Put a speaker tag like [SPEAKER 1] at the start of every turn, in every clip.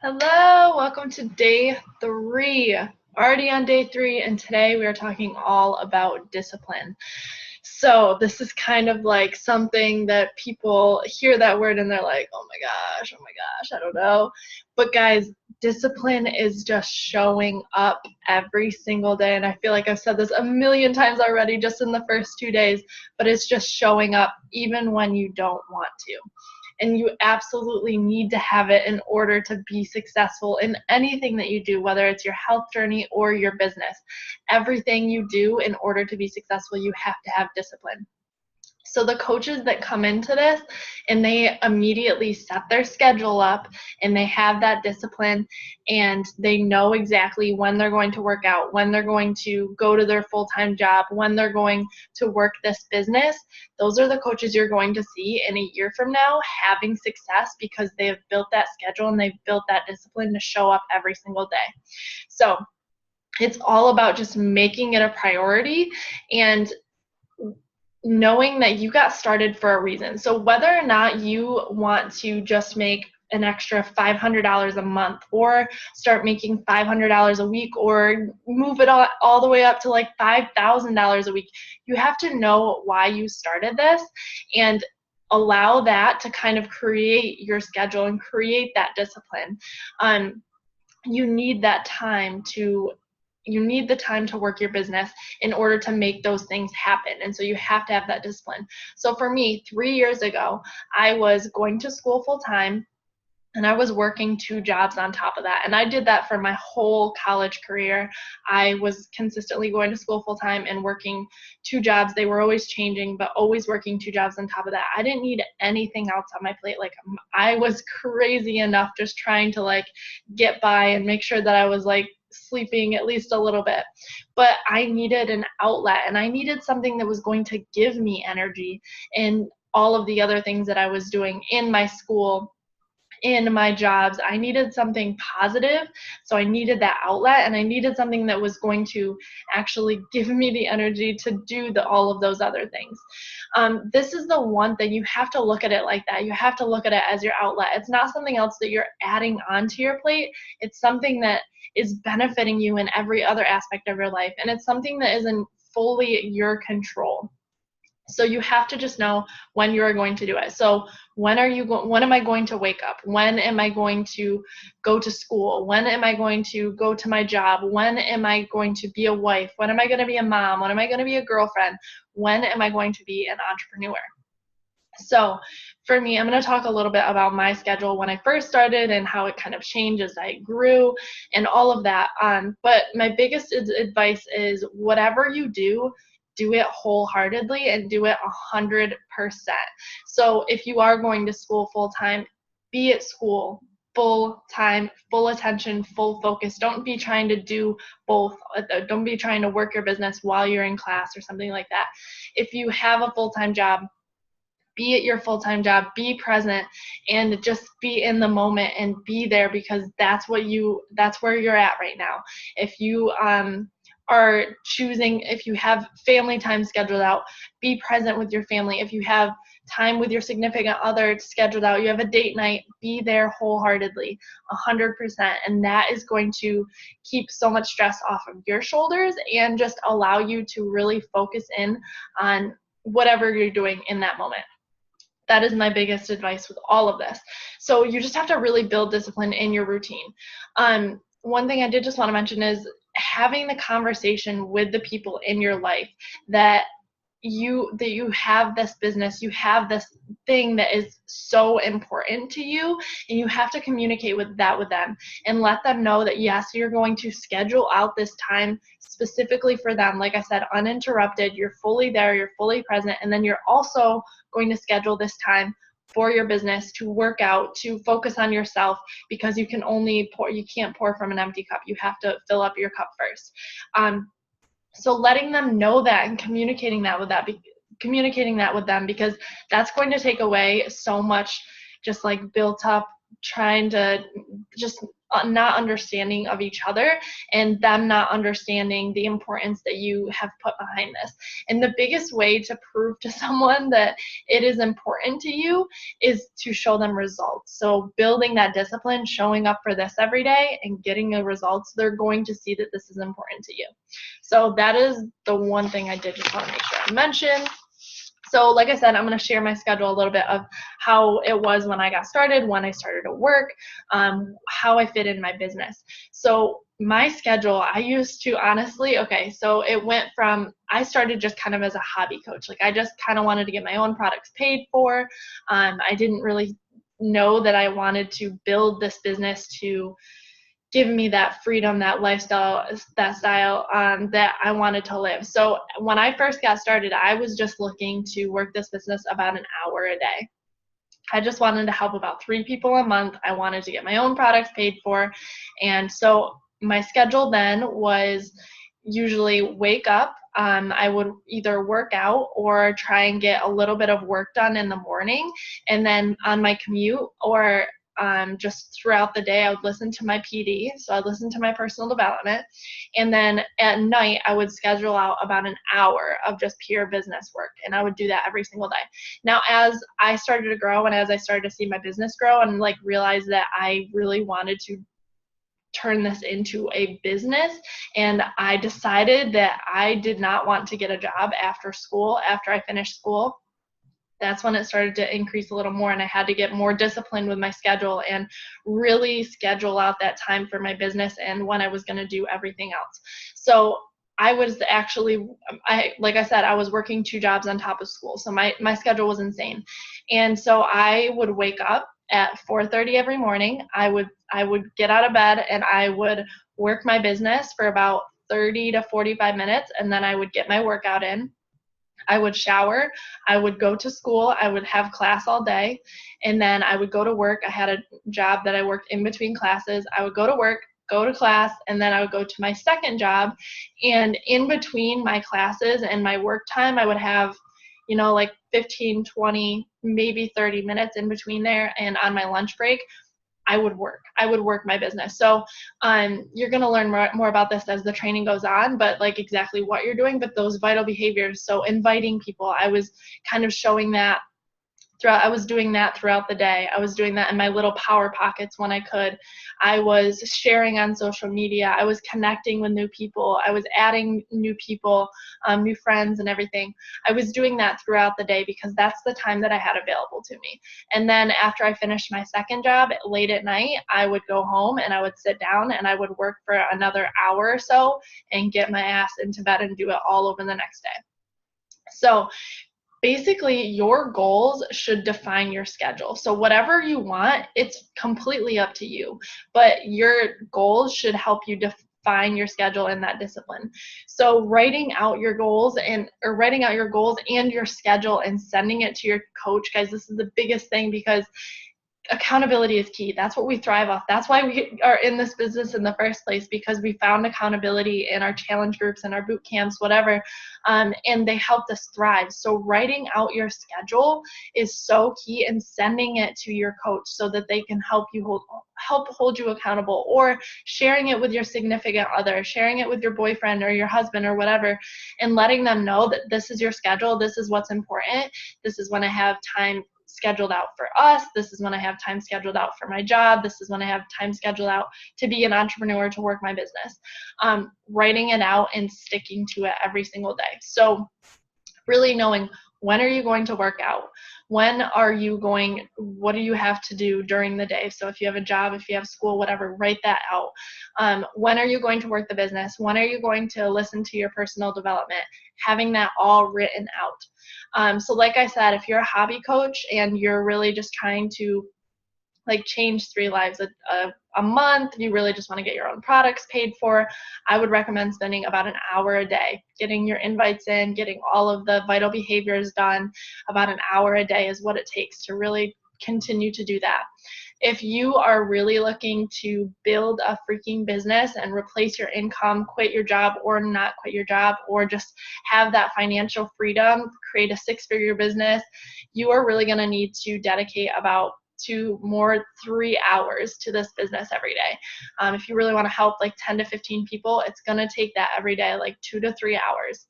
[SPEAKER 1] Hello, welcome to day 3. Already on day 3, and today we are talking all about discipline. So, this is kind of like something that people hear that word and they're like, oh my gosh, I don't know. But, guys, discipline is just showing up every single day. And I feel like I've said this a million times already just in the first 2 days, but it's just showing up even when you don't want to, and you absolutely need to have it in order to be successful in anything that you do, whether it's your health journey or your business. Everything you do in order to be successful, you have to have discipline. So the coaches that come into this and they immediately set their schedule up and they have that discipline and they know exactly when they're going to work out, when they're going to go to their full-time job, when they're going to work this business, those are the coaches you're going to see in a year from now having success because they have built that schedule and they've built that discipline to show up every single day. So it's all about just making it a priority and knowing that you got started for a reason. So whether or not you want to just make an extra $500 a month or start making $500 a week or move it all the way up to like $5,000 a week, you have to know why you started this and allow that to kind of create your schedule and create that discipline. You need that time to you need the time to work your business in order to make those things happen. And so you have to have that discipline. So for me, 3 years ago, I was going to school full time and I was working 2 jobs on top of that. And I did that for my whole college career. I was consistently going to school full time and working 2 jobs. They were always changing, but always working 2 jobs on top of that. I didn't need anything else on my plate. Like I was crazy enough just trying to like get by and make sure that I was like sleeping at least a little bit. But I needed an outlet and I needed something that was going to give me energy in all of the other things that I was doing in my school, in my jobs. I needed something positive, so I needed that outlet, and I needed something that was going to actually give me the energy to do all of those other things. This is the one thing you have to look at it like that. You have to look at it as your outlet. It's not something else that you're adding onto your plate. It's something that is benefiting you in every other aspect of your life, and it's something that isn't fully your control. So you have to just know when you are going to do it. So when am I going to wake up? When am I going to go to school? When am I going to go to my job? When am I going to be a wife? When am I going to be a mom? When am I going to be a girlfriend? When am I going to be an entrepreneur? So for me, I'm going to talk a little bit about my schedule when I first started and how it kind of changed as I grew and all of that. But my biggest advice is whatever you do it wholeheartedly and do it 100%. So if you are going to school full time, be at school full time, full attention, full focus. Don't be trying to do both. Don't be trying to work your business while you're in class or something like that. If you have a full-time job, be at your full-time job, be present, and just be in the moment and be there because that's where you're at right now. If you are choosing, if you have family time scheduled out, be present with your family. If you have time with your significant other scheduled out, you have a date night, be there wholeheartedly, 100%. And that is going to keep so much stress off of your shoulders and just allow you to really focus in on whatever you're doing in that moment. That is my biggest advice with all of this. So you just have to really build discipline in your routine. One thing I did just want to mention is having the conversation with the people in your life that you have this business, you have this thing that is so important to you, and you have to communicate with them and let them know that yes, you're going to schedule out this time specifically for them. Like I said, uninterrupted, you're fully there, you're fully present, and then you're also going to schedule this time for your business to work out, to focus on yourself, because you can't pour from an empty cup. You have to fill up your cup first. So letting them know that and communicating that with them, because that's going to take away so much just like built up trying to just not understanding of each other, and them not understanding the importance that you have put behind this. And the biggest way to prove to someone that it is important to you is to show them results. So building that discipline, showing up for this every day and getting the results, they're going to see that this is important to you. So that is the one thing I did just want to make sure I mentioned. So like I said, I'm going to share my schedule a little bit of how it was when I got started, when I started to work, how I fit in my business. So my schedule, I used to honestly, okay, so it went from, I started just kind of as a hobby coach. Like I just kind of wanted to get my own products paid for. I didn't really know that I wanted to build this business to give me that freedom, that lifestyle, that style that I wanted to live. So when I first got started, I was just looking to work this business about an hour a day. I just wanted to help about 3 people a month. I wanted to get my own products paid for. And so my schedule then was usually wake up. I would either work out or try and get a little bit of work done in the morning. And then on my commute or just throughout the day, I would listen to my PD. So I'd listen to my personal development. And then at night, I would schedule out about an hour of just pure business work. And I would do that every single day. Now, as I started to grow and as I started to see my business grow and like realize that I really wanted to turn this into a business, and I decided that I did not want to get a job after school, after I finished school. That's when it started to increase a little more, and I had to get more disciplined with my schedule and really schedule out that time for my business and when I was going to do everything else. So I was actually, like I said, I was working 2 jobs on top of school. So my schedule was insane. And so I would wake up at 4:30 every morning. I would get out of bed and I would work my business for about 30 to 45 minutes, and then I would get my workout in. I would shower, I would go to school, I would have class all day, and then I would go to work. I had a job that I worked in between classes. I would go to work, go to class, and then I would go to my second job. And in between my classes and my work time, I would have, like 15, 20, maybe 30 minutes in between there. And on my lunch break, I would work my business. So you're going to learn more about this as the training goes on, but like exactly what you're doing, but those vital behaviors. So inviting people, I was kind of showing that I was doing that throughout the day. I was doing that in my little power pockets when I could. I was sharing on social media. I was connecting with new people. I was adding new people, new friends and everything. I was doing that throughout the day because that's the time that I had available to me. And then after I finished my second job, late at night, I would go home and I would sit down and I would work for another hour or so and get my ass into bed and do it all over the next day. So basically, your goals should define your schedule. So whatever you want, it's completely up to you. But your goals should help you define your schedule and that discipline. So writing out your goals and your schedule and sending it to your coach, guys, this is the biggest thing because accountability is key. That's what we thrive off. That's why we are in this business in the first place, because we found accountability in our challenge groups and our boot camps, whatever, and they helped us thrive. So writing out your schedule is so key, and sending it to your coach so that they can help hold you accountable, or sharing it with your significant other, sharing it with your boyfriend or your husband or whatever, and letting them know that this is your schedule, this is what's important, this is when I have time scheduled out for us, this is when I have time scheduled out for my job, this is when I have time scheduled out to be an entrepreneur, to work my business. Writing it out and sticking to it every single day. So really knowing, when are you going to work out? What do you have to do during the day? So if you have a job, if you have school, whatever, write that out. When are you going to work the business? When are you going to listen to your personal development? Having that all written out. So like I said, if you're a hobby coach and you're really just trying to like change 3 lives a month, you really just want to get your own products paid for, I would recommend spending about an hour a day, getting your invites in, getting all of the vital behaviors done. About an hour a day is what it takes to really continue to do that. If you are really looking to build a freaking business and replace your income, quit your job or not quit your job, or just have that financial freedom, create a 6-figure business, you are really going to need to dedicate about to more 3 hours to this business every day. If you really want to help like 10 to 15 people, it's going to take that every day, like 2 to 3 hours.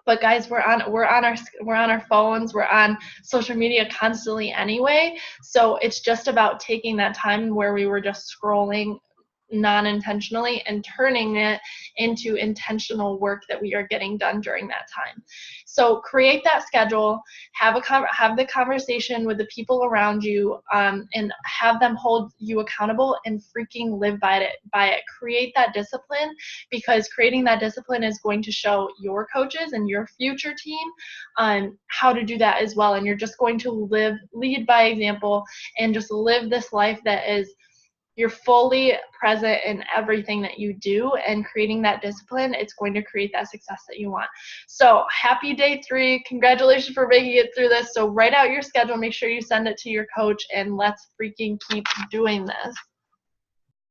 [SPEAKER 1] But guys, we're on our phones, we're on social media constantly anyway. So it's just about taking that time where we were just scrolling non-intentionally and turning it into intentional work that we are getting done during that time. So create that schedule, have the conversation with the people around you, and have them hold you accountable and freaking live by it. Create that discipline, because creating that discipline is going to show your coaches and your future team how to do that as well. And you're just going to lead by example and just live this life that is, you're fully present in everything that you do, and creating that discipline, it's going to create that success that you want. So happy day 3. Congratulations for making it through this. So write out your schedule, make sure you send it to your coach, and let's freaking keep doing this.